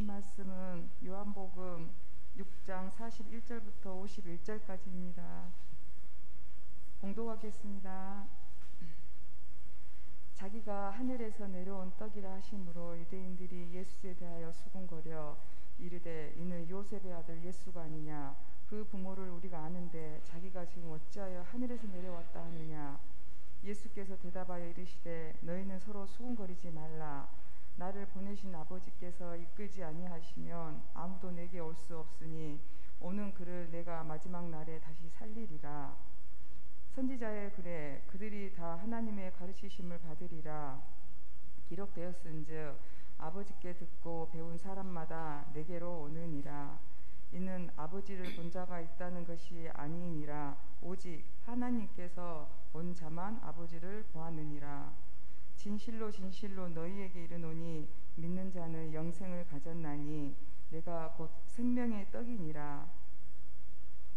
주신 말씀은 요한복음 6장 41절부터 51절까지입니다. 공독하겠습니다. 자기가 하늘에서 내려온 떡이라 하심으로 유대인들이 예수에 대하여 수군거려 이르되 이는 요셉의 아들 예수가 아니냐. 그 부모를 우리가 아는데 자기가 지금 어찌하여 하늘에서 내려왔다 하느냐. 예수께서 대답하여 이르시되 너희는 서로 수군거리지 말라. 나를 보내신 아버지께서 이끌지 아니하시면 아무도 내게 올 수 없으니 오는 그를 내가 마지막 날에 다시 살리리라. 선지자의 글에 그들이 다 하나님의 가르치심을 받으리라 기록되었은즉 아버지께 듣고 배운 사람마다 내게로 오느니라. 이는 아버지를 본 자가 있다는 것이 아니니라. 오직 하나님께서 온 자만 아버지를 보았느니라. 진실로 진실로 너희에게 이르노니 믿는 자는 영생을 가졌나니 내가 곧 생명의 떡이니라.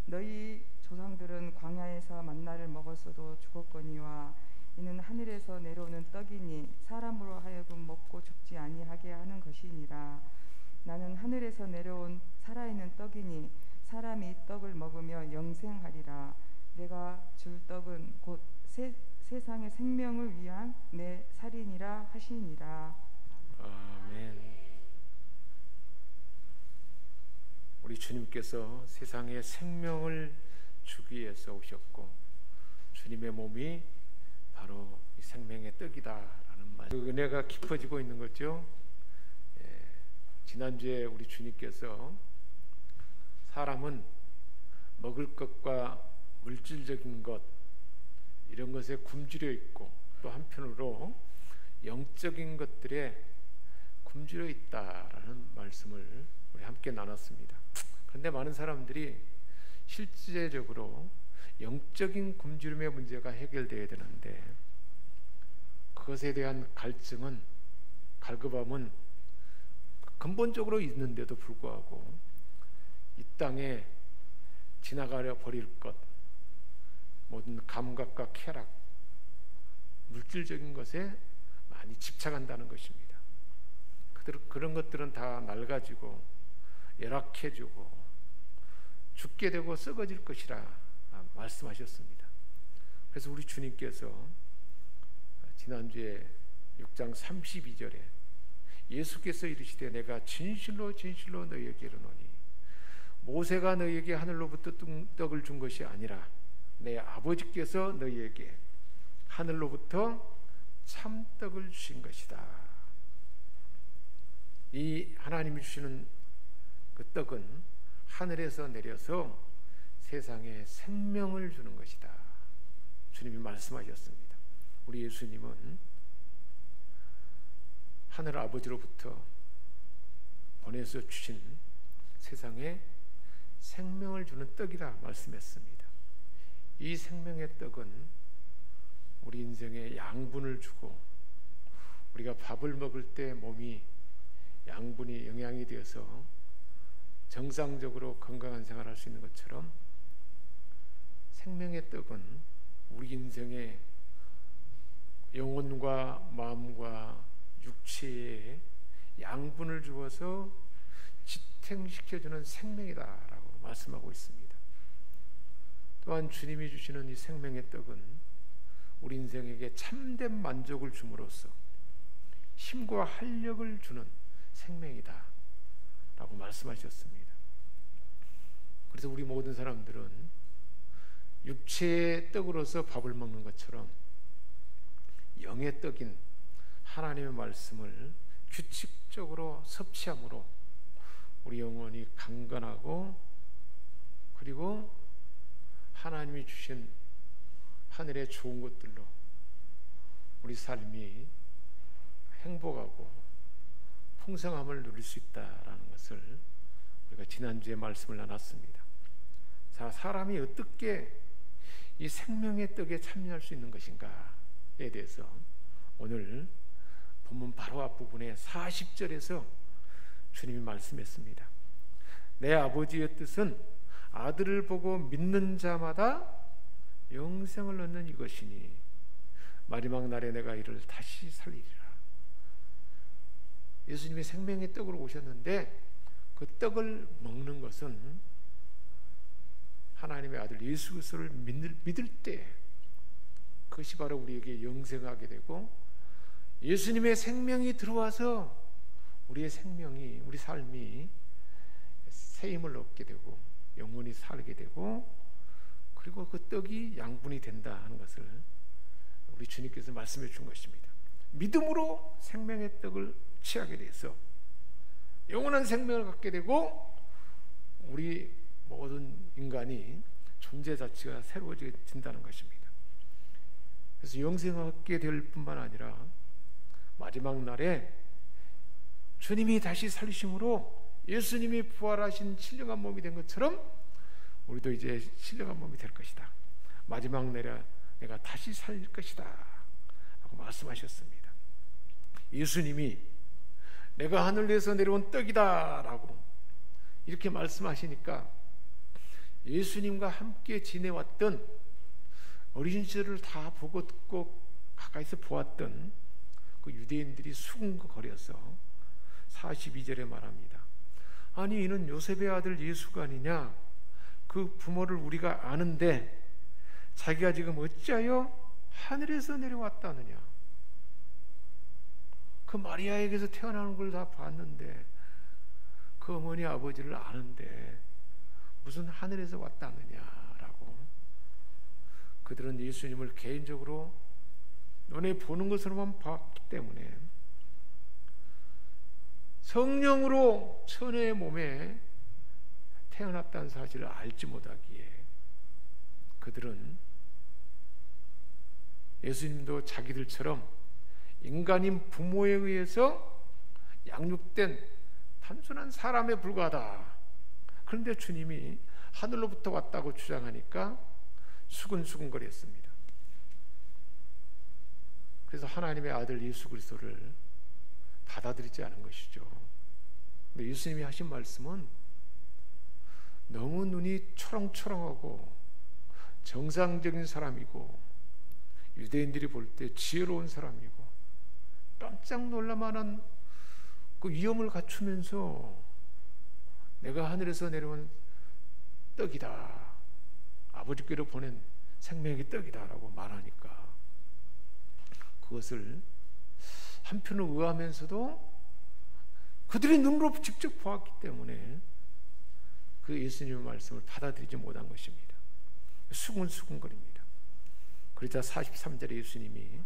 너희 조상들은 광야에서 만나를 먹었어도 죽었거니와 이는 하늘에서 내려오는 떡이니 사람으로 하여금 먹고 죽지 아니하게 하는 것이니라. 나는 하늘에서 내려온 살아있는 떡이니 사람이 이 떡을 먹으며 영생하리라. 내가 줄 떡은 곧 세상의 생명을 위한 내 살이니라 하시니라. 아멘. 우리 주님께서 세상에 생명을 주기 위해서 오셨고 주님의 몸이 바로 이 생명의 떡이다라는 말. 그 은혜가 깊어지고 있는 거죠. 지난주에 우리 주님께서 사람은 먹을 것과 물질적인 것 이런 것에 굶주려 있고 또 한편으로 영적인 것들에 굶주려 있다라는 말씀을 우리 함께 나눴습니다. 그런데 많은 사람들이 실제적으로 영적인 굶주림의 문제가 해결되어야 되는데 그것에 대한 갈증은 갈급함은 근본적으로 있는데도 불구하고 이 땅에 지나가려 버릴 것 모든 감각과 쾌락 물질적인 것에 많이 집착한다는 것입니다. 그런 것들은 다 낡아지고 열악해지고 죽게 되고 썩어질 것이라 말씀하셨습니다. 그래서 우리 주님께서 지난주에 6장 32절에 예수께서 이르시되 내가 진실로 진실로 너희에게 이르노니 모세가 너희에게 하늘로부터 떡을 준 것이 아니라 내 아버지께서 너희에게 하늘로부터 참떡을 주신 것이다. 이 하나님이 주시는 그 떡은 하늘에서 내려서 세상에 생명을 주는 것이다. 주님이 말씀하셨습니다. 우리 예수님은 하늘 아버지로부터 보내서 주신 세상에 생명을 주는 떡이라 말씀했습니다. 이 생명의 떡은 우리 인생에 양분을 주고 우리가 밥을 먹을 때 몸이 양분이 영양이 되어서 정상적으로 건강한 생활을 할 수 있는 것처럼 생명의 떡은 우리 인생의 영혼과 마음과 육체에 양분을 주어서 지탱시켜주는 생명이다라고 말씀하고 있습니다. 또한 주님이 주시는 이 생명의 떡은 우리 인생에게 참된 만족을 줌으로써 힘과 활력을 주는 생명이다 라고 말씀하셨습니다. 그래서 우리 모든 사람들은 육체의 떡으로서 밥을 먹는 것처럼 영의 떡인 하나님의 말씀을 규칙적으로 섭취함으로 우리 영혼이 강건하고 그리고 하나님이 주신 하늘의 좋은 것들로 우리 삶이 행복하고 풍성함을 누릴 수 있다라는 것을 우리가 지난주에 말씀을 나눴습니다. 자, 사람이 어떻게 이 생명의 떡에 참여할 수 있는 것인가에 대해서 오늘 본문 바로 앞부분에 40절에서 주님이 말씀했습니다. 내 아버지의 뜻은 아들을 보고 믿는 자마다 영생을 얻는 이것이니 마지막 날에 내가 이를 다시 살리리라. 예수님이 생명의 떡으로 오셨는데 그 떡을 먹는 것은 하나님의 아들 예수 그리스도를 믿을 때 그것이 바로 우리에게 영생하게 되고 예수님의 생명이 들어와서 우리의 생명이, 우리 삶이 새 힘을 얻게 되고 영원히 살게 되고 그리고 그 떡이 양분이 된다 하는 것을 우리 주님께서 말씀해 준 것입니다. 믿음으로 생명의 떡을 취하게 돼서 영원한 생명을 갖게 되고 우리 모든 인간이 존재 자체가 새로워진다는 것입니다. 그래서 영생하게 될 뿐만 아니라 마지막 날에 주님이 다시 살리심으로 예수님이 부활하신 신령한 몸이 된 것처럼 우리도 이제 신령한 몸이 될 것이다. 마지막 날에 내가 다시 살릴 것이다 라고 말씀하셨습니다. 예수님이 내가 하늘에서 내려온 떡이다 라고 이렇게 말씀하시니까 예수님과 함께 지내왔던 어린 시절을 다 보고 듣고 가까이서 보았던 그 유대인들이 수군거려서 42절에 말합니다. 아니 이는 요셉의 아들 예수가 아니냐? 그 부모를 우리가 아는데 자기가 지금 어찌하여 하늘에서 내려왔다느냐? 그 마리아에게서 태어나는 걸 다 봤는데 그 어머니 아버지를 아는데 무슨 하늘에서 왔다느냐라고 그들은 예수님을 개인적으로 눈에 보는 것으로만 봤기 때문에 성령으로 처녀의 몸에 태어났다는 사실을 알지 못하기에 그들은 예수님도 자기들처럼 인간인 부모에 의해서 양육된 단순한 사람에 불과하다. 그런데 주님이 하늘로부터 왔다고 주장하니까 수근수근거렸습니다. 그래서 하나님의 아들 예수 그리스도를 받아들이지 않은 것이죠. 근데 예수님이 하신 말씀은 너무 눈이 초롱초롱하고 정상적인 사람이고 유대인들이 볼 때 지혜로운 사람이고 깜짝 놀랄만한 그 위엄을 갖추면서 내가 하늘에서 내려온 떡이다, 아버지께로 보낸 생명의 떡이다 라고 말하니까 그것을 한편으로 의아하면서도 그들이 눈으로 직접 보았기 때문에 그 예수님의 말씀을 받아들이지 못한 것입니다. 수군수군거립니다. 그러자 43절에 예수님이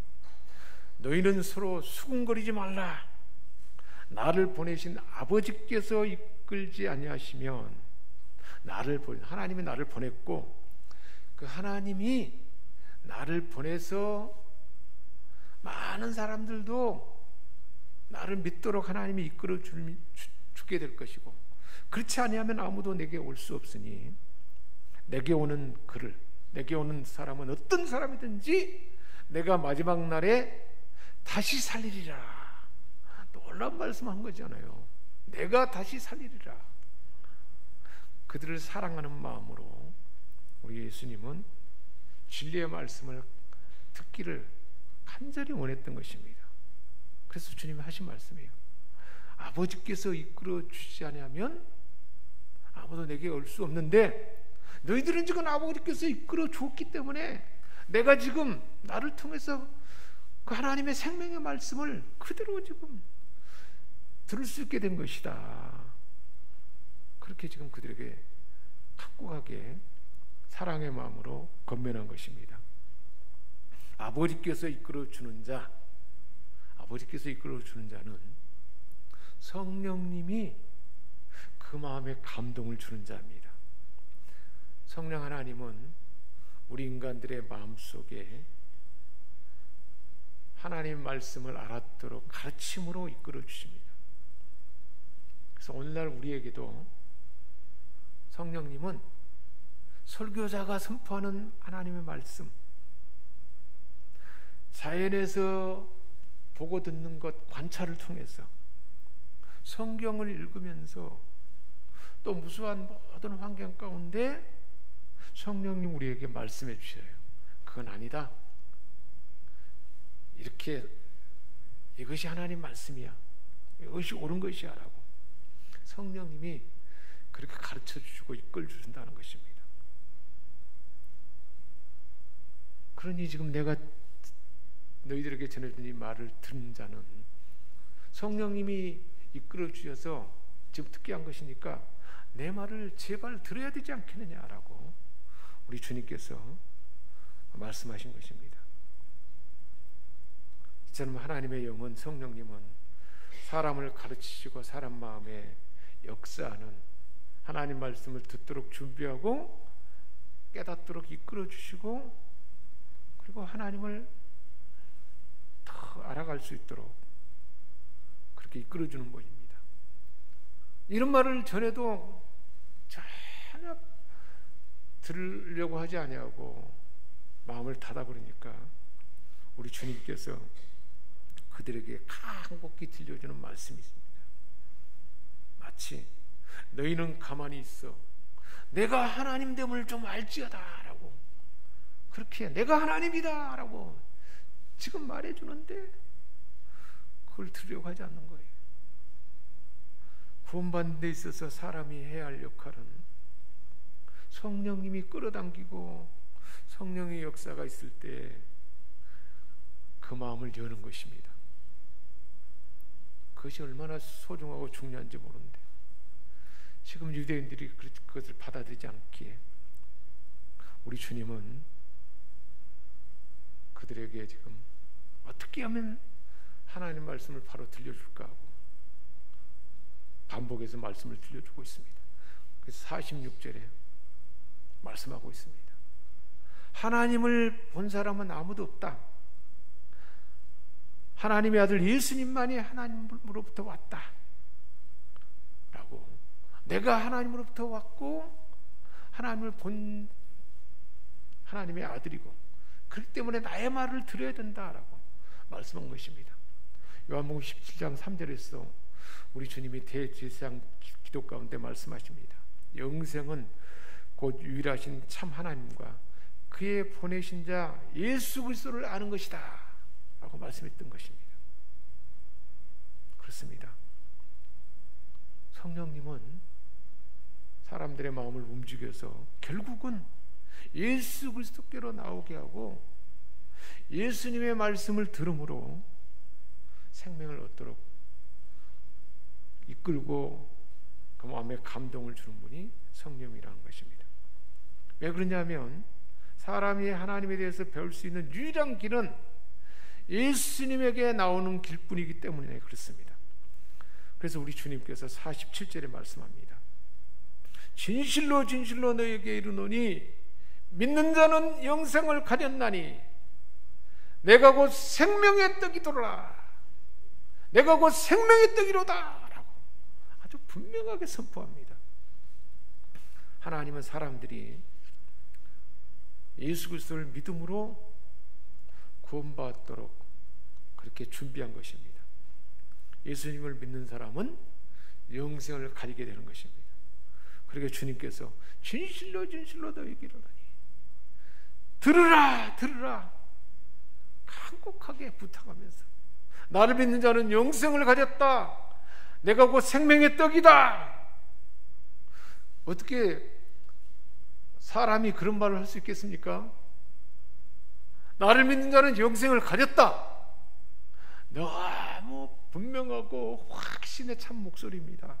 너희는 서로 수군거리지 말라. 나를 보내신 아버지께서 이끌지 아니하시면 하나님이 나를 보냈고 그 하나님이 나를 보내서 많은 사람들도 나를 믿도록 하나님이 이끌어 주게 될 것이고 그렇지 아니하면 아무도 내게 올 수 없으니 내게 오는 그를, 내게 오는 사람은 어떤 사람이든지 내가 마지막 날에 다시 살리리라. 놀라운 말씀한 거잖아요. 내가 다시 살리리라. 그들을 사랑하는 마음으로 우리 예수님은 진리의 말씀을 듣기를 간절히 원했던 것입니다. 그래서 주님이 하신 말씀이에요. 아버지께서 이끌어 주시지 않으면 아무도 내게 올 수 없는데 너희들은 지금 아버지께서 이끌어 주었기 때문에 내가 지금 나를 통해서 그 하나님의 생명의 말씀을 그대로 지금 들을 수 있게 된 것이다. 그렇게 지금 그들에게 강력하게 사랑의 마음으로 권면한 것입니다. 아버지께서 이끌어 주는 자, 아버지께서 이끌어 주는 자는 성령님이 그 마음에 감동을 주는 자입니다. 성령 하나님은 우리 인간들의 마음속에 하나님 말씀을 알았도록 가르침으로 이끌어 주십니다. 그래서 오늘날 우리에게도 성령님은 설교자가 선포하는 하나님의 말씀, 자연에서 보고 듣는 것, 관찰을 통해서 성경을 읽으면서 또 무수한 모든 환경 가운데 성령님 우리에게 말씀해 주셔요. 그건 아니다. 이렇게 이것이 하나님 말씀이야. 이것이 옳은 것이야 라고 성령님이 그렇게 가르쳐 주시고 이끌어 주신다는 것입니다. 그러니 지금 내가 너희들에게 전해준 이 말을 듣는 자는 성령님이 이끌어 주셔서 지금 듣게 한 것이니까 내 말을 제발 들어야 되지 않겠느냐라고 우리 주님께서 말씀하신 것입니다. 이처럼 하나님의 영은, 성령님은 사람을 가르치시고 사람 마음에 역사하는, 하나님 말씀을 듣도록 준비하고 깨닫도록 이끌어 주시고, 그리고 하나님을 더 알아갈 수 있도록 그렇게 이끌어 주는 것입니다. 이런 말을 전해도 전혀 들으려고 하지 아니하고 마음을 닫아버리니까 우리 주님께서 그들에게 간곡히 들려주는 말씀이 있습니다. 마치 너희는 가만히 있어, 내가 하나님됨을 좀 알지어다 라고, 그렇게 내가 하나님이다 라고 지금 말해주는데 그걸 들으려고 하지 않는 거예요. 구원받는 데 있어서 사람이 해야 할 역할은 성령님이 끌어당기고 성령의 역사가 있을 때 그 마음을 여는 것입니다. 그것이 얼마나 소중하고 중요한지 모르는데 지금 유대인들이 그것을 받아들이지 않기에 우리 주님은 그들에게 지금 어떻게 하면 하나님 말씀을 바로 들려줄까 하고 반복해서 말씀을 들려주고 있습니다. 그래서 46절에 말씀하고 있습니다. 하나님을 본 사람은 아무도 없다. 하나님의 아들 예수님만이 하나님으로부터 왔다 라고, 내가 하나님으로부터 왔고 하나님을 본 하나님의 아들이고 그렇기 때문에 나의 말을 들어야 된다라고 말씀한 것입니다. 요한복음 17장 3절에서 우리 주님이 대제사장 기도 가운데 말씀하십니다. 영생은 곧 유일하신 참 하나님과 그의 보내신 자 예수 그리스도를 아는 것이다 라고 말씀했던 것입니다. 그렇습니다. 성령님은 사람들의 마음을 움직여서 결국은 예수 그리스도께로 나오게 하고 예수님의 말씀을 들음으로 생명을 얻도록 이끌고 그 마음에 감동을 주는 분이 성령이라는 것입니다. 왜 그러냐면 사람이 하나님에 대해서 배울 수 있는 유일한 길은 예수님에게 나오는 길뿐이기 때문에 그렇습니다. 그래서 우리 주님께서 47절에 말씀합니다. 진실로 진실로 너희에게 이르노니 믿는 자는 영생을 가졌나니 내가 곧 생명의 떡이더라, 내가 곧 생명의 떡이로다 라고 아주 분명하게 선포합니다. 하나님은 사람들이 예수 그리스도를 믿음으로 구원받도록 그렇게 준비한 것입니다. 예수님을 믿는 사람은 영생을 가지게 되는 것입니다. 그러니까 주님께서 진실로 진실로 너희에게 이르노니 들으라 들으라 간곡하게 부탁하면서 나를 믿는 자는 영생을 가졌다, 내가 곧 생명의 떡이다. 어떻게 사람이 그런 말을 할 수 있겠습니까? 나를 믿는 자는 영생을 가졌다. 너무 분명하고 확신의 참 목소리입니다.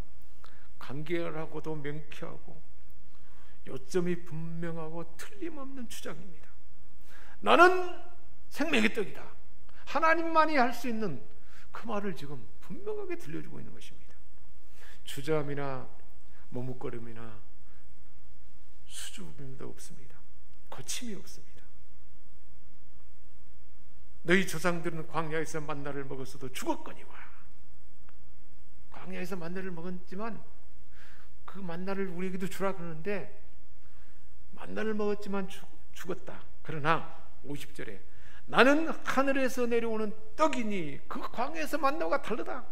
간결하고도 명쾌하고 요점이 분명하고 틀림없는 주장입니다. 나는 생명의 떡이다. 하나님만이 할 수 있는 그 말을 지금 분명하게 들려주고 있는 것입니다. 주저함이나 머뭇거림이나 수줍음도 없습니다. 거침이 없습니다. 너희 조상들은 광야에서 만나를 먹었어도 죽었거니와. 광야에서 만나를 먹었지만 그 만나를 우리에게도 주라 그러는데 만나를 먹었지만 죽었다. 그러나 50절에 나는 하늘에서 내려오는 떡이니 그 광야에서 만나와 다르다.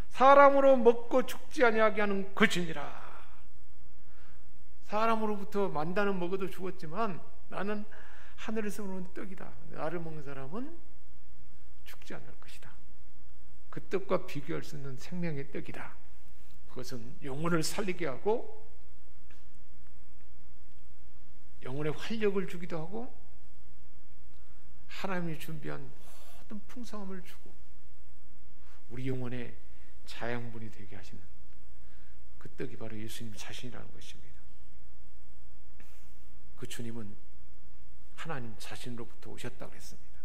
사람으로 먹고 죽지 아니하게 하는 것이니라. 사람으로부터 만나는 먹어도 죽었지만 나는 하늘에서 오는 떡이다. 나를 먹는 사람은 죽지 않을 것이다. 그 떡과 비교할 수 없는 생명의 떡이다. 그것은 영혼을 살리게 하고 영혼에 활력을 주기도 하고 하나님이 준비한 모든 풍성함을 주고 우리 영혼의 자양분이 되게 하시는 그 떡이 바로 예수님 자신이라는 것입니다. 그 주님은 하나님 자신으로부터 오셨다고 했습니다.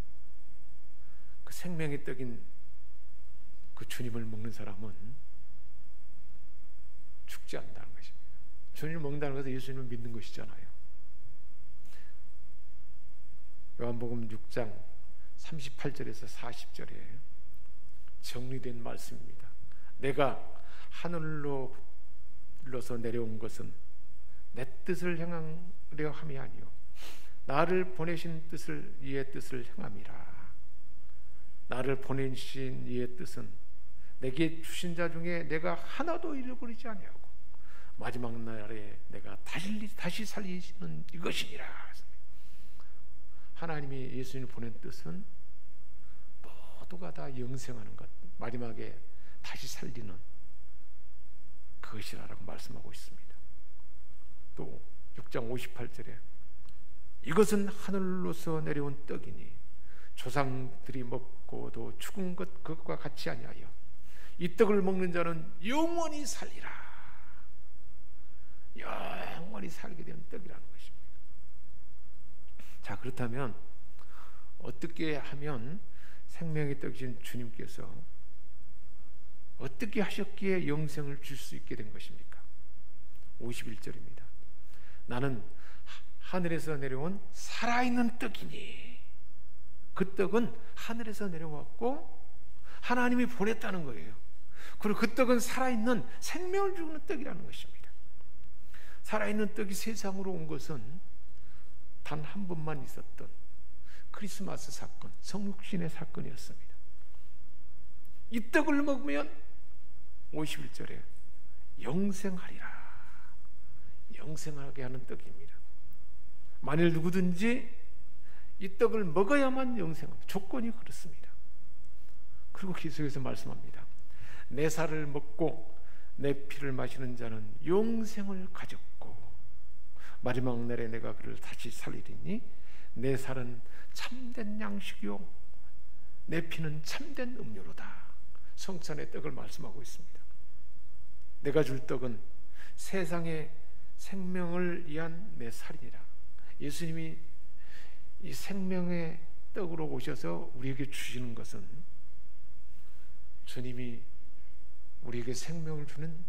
그 생명의 떡인 그 주님을 먹는 사람은 죽지 않는다는 것입니다. 주님을 먹는다는 것은 예수님을 믿는 것이잖아요. 요한복음 6장 38절에서 40절에 정리된 말씀입니다. 내가 하늘로서 내려온 것은 내 뜻을 행하려 함이 아니요 나를 보내신 뜻을 이의 뜻을 행함이라. 나를 보내신 이의 뜻은 내게 주신 자 중에 내가 하나도 잃어버리지 아니하고 마지막 날에 내가 다시 살리시는 이것이니라. 하나님이 예수님을 보낸 뜻은 모두가 다 영생하는 것, 마지막에 다시 살리는 그것이라고 말씀하고 있습니다. 또 6장 58절에 이것은 하늘로서 내려온 떡이니 조상들이 먹고도 죽은 그것과 같이 아니하여 이 떡을 먹는 자는 영원히 살리라. 영원히 살게 되는 떡이라는 것입니다. 자, 그렇다면 어떻게 하면 생명의 떡이신 주님께서 어떻게 하셨기에 영생을 줄 수 있게 된 것입니까? 51절입니다. 나는 하늘에서 내려온 살아있는 떡이니. 그 떡은 하늘에서 내려왔고 하나님이 보냈다는 거예요. 그리고 그 떡은 살아있는 생명을 주는 떡이라는 것입니다. 살아있는 떡이 세상으로 온 것은 단 한 번만 있었던 크리스마스 사건, 성육신의 사건이었습니다. 이 떡을 먹으면 51절에 영생하리라. 영생하게 하는 떡입니다. 만일 누구든지 이 떡을 먹어야만 영생합니다. 조건이 그렇습니다. 그리고 계속해서 말씀합니다. 내 살을 먹고 내 피를 마시는 자는 영생을 가졌고 마지막 날에 내가 그를 다시 살리리니 내 살은 참된 양식이요 내 피는 참된 음료로다. 성찬의 떡을 말씀하고 있습니다. 내가 줄 떡은 세상의 생명을 위한 내 살이니라. 예수님이 이 생명의 떡으로 오셔서 우리에게 주시는 것은 주님이 우리에게 생명을 주는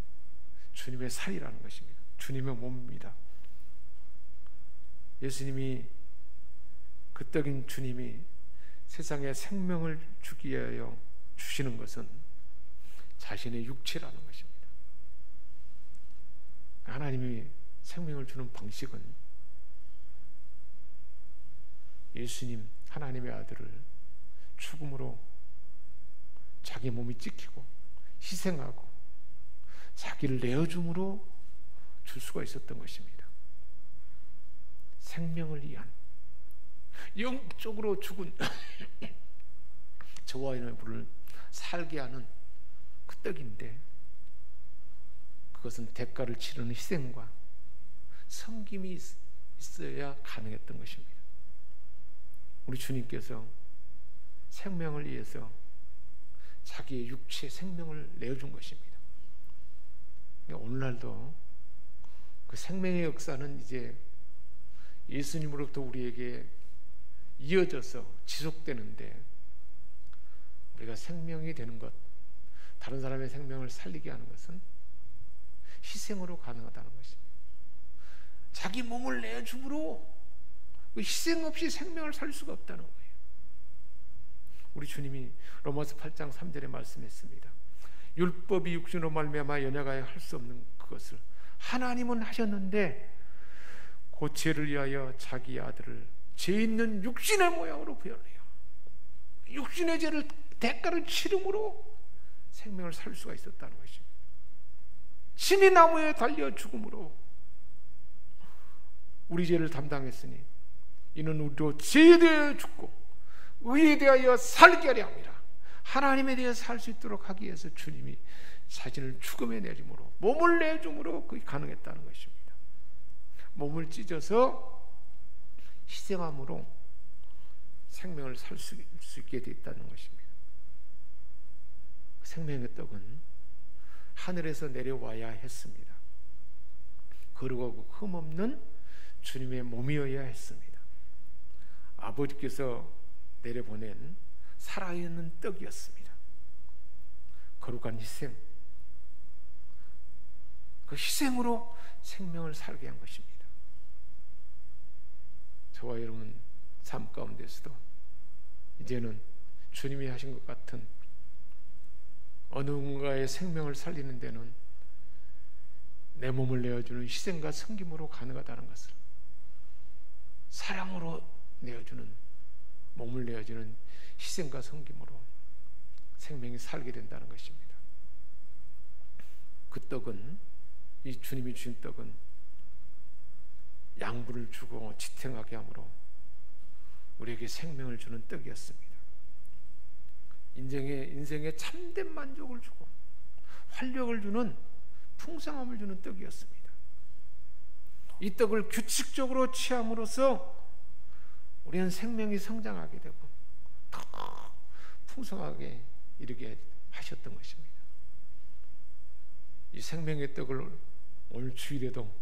주님의 살이라는 것입니다. 주님의 몸입니다. 예수님이 그 떡인 주님이 세상에 생명을 주기 위하여 주시는 것은 자신의 육체라는 것입니다. 하나님이 생명을 주는 방식은 예수님 하나님의 아들을 죽음으로 자기 몸이 찍히고 희생하고 자기를 내어줌으로 줄 수가 있었던 것입니다. 생명을 위한 영적으로 죽은 저와 여러분을 살게 하는 그 떡인데 그것은 대가를 치르는 희생과 섬김이 있어야 가능했던 것입니다. 우리 주님께서 생명을 위해서 자기의 육체 생명을 내어준 것입니다. 오늘날도 그 생명의 역사는 이제 예수님으로부터 우리에게 이어져서 지속되는데 우리가 생명이 되는 것, 다른 사람의 생명을 살리게 하는 것은 희생으로 가능하다는 것입니다. 자기 몸을 내줌으로 희생 없이 생명을 살 수가 없다는 거예요. 우리 주님이 로마서 8장 3절에 말씀했습니다. 율법이 육신으로 말미암아 연약하여 할 수 없는 그것을 하나님은 하셨는데 그 죄를 위하여 자기 아들을 죄 있는 육신의 모양으로 부여해요. 육신의 죄를 대가를 치름으로 생명을 살 수가 있었다는 것입니다. 신이 나무에 달려 죽음으로 우리 죄를 담당했으니 이는 우리로 죄에 대하여 죽고 의에 대하여 살게 하려 함이라. 하나님에 대해 살 수 있도록 하기 위해서 주님이 자신을 죽음에 내림으로, 몸을 내줌으로 그게 가능했다는 것입니다. 몸을 찢어서 희생함으로 생명을 살 수 있게 되었다는 것입니다. 생명의 떡은 하늘에서 내려와야 했습니다. 거룩하고 흠없는 주님의 몸이어야 했습니다. 아버지께서 내려보낸 살아있는 떡이었습니다. 거룩한 희생, 그 희생으로 생명을 살게 한 것입니다. 저와 여러분 삶 가운데서도 이제는 주님이 하신 것 같은 어느 누군가의 생명을 살리는 데는 내 몸을 내어주는 희생과 섬김으로 가능하다는 것을, 사랑으로 내어주는, 몸을 내어주는 희생과 섬김으로 생명이 살게 된다는 것입니다. 그 떡은, 이 주님이 주신 떡은 양분을 주고 지탱하게 함으로 우리에게 생명을 주는 떡이었습니다. 인생에 참된 만족을 주고 활력을 주는, 풍성함을 주는 떡이었습니다. 이 떡을 규칙적으로 취함으로써 우리는 생명이 성장하게 되고 더 풍성하게 이르게 하셨던 것입니다. 이 생명의 떡을 오늘 주일에도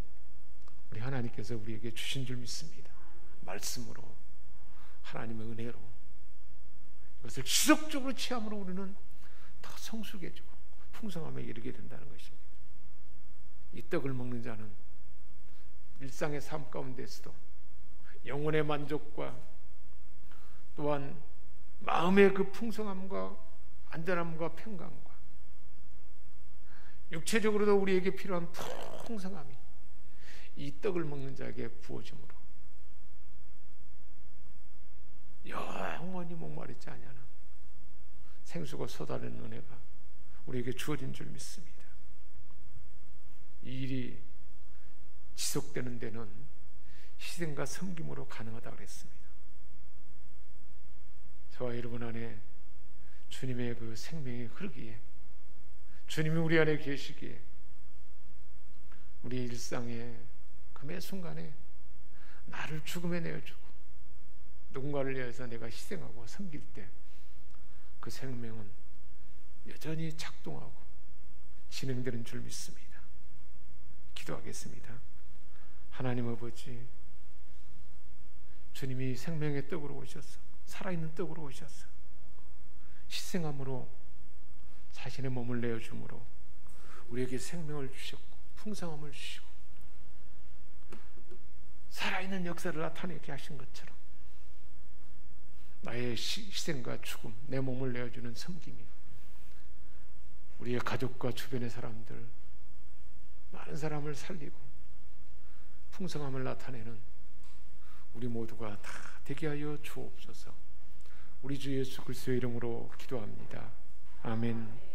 우리 하나님께서 우리에게 주신 줄 믿습니다. 말씀으로, 하나님의 은혜로 이것을 지속적으로 취함으로 우리는 더 성숙해지고 풍성함에 이르게 된다는 것입니다. 이 떡을 먹는 자는 일상의 삶 가운데서도 영혼의 만족과 또한 마음의 그 풍성함과 안전함과 평강과 육체적으로도 우리에게 필요한 풍성함이 이 떡을 먹는 자에게 부어짐으로 영원히 목마르지 아니하는 생수가 쏟아내는 은혜가 우리에게 주어진 줄 믿습니다. 이 일이 지속되는 데는 희생과 섬김으로 가능하다고 그랬습니다. 저와 여러분 안에 주님의 그 생명이 흐르기에, 주님이 우리 안에 계시기에 우리 일상의 그 매 순간에 나를 죽음에 내어주고 누군가를 위해서 내가 희생하고 섬길 때 그 생명은 여전히 작동하고 진행되는 줄 믿습니다. 기도하겠습니다. 하나님 아버지, 주님이 생명의 떡으로 오셔서, 살아있는 떡으로 오셔서 희생함으로 자신의 몸을 내어줌으로 우리에게 생명을 주셨고 풍성함을 주시고 살아있는 역사를 나타내게 하신 것처럼 나의 희생과 죽음, 내 몸을 내어주는 섬김이 우리의 가족과 주변의 사람들, 많은 사람을 살리고 풍성함을 나타내는 우리 모두가 다 되게 하여 주옵소서. 우리 주 예수 그리스도의 이름으로 기도합니다. 아멘.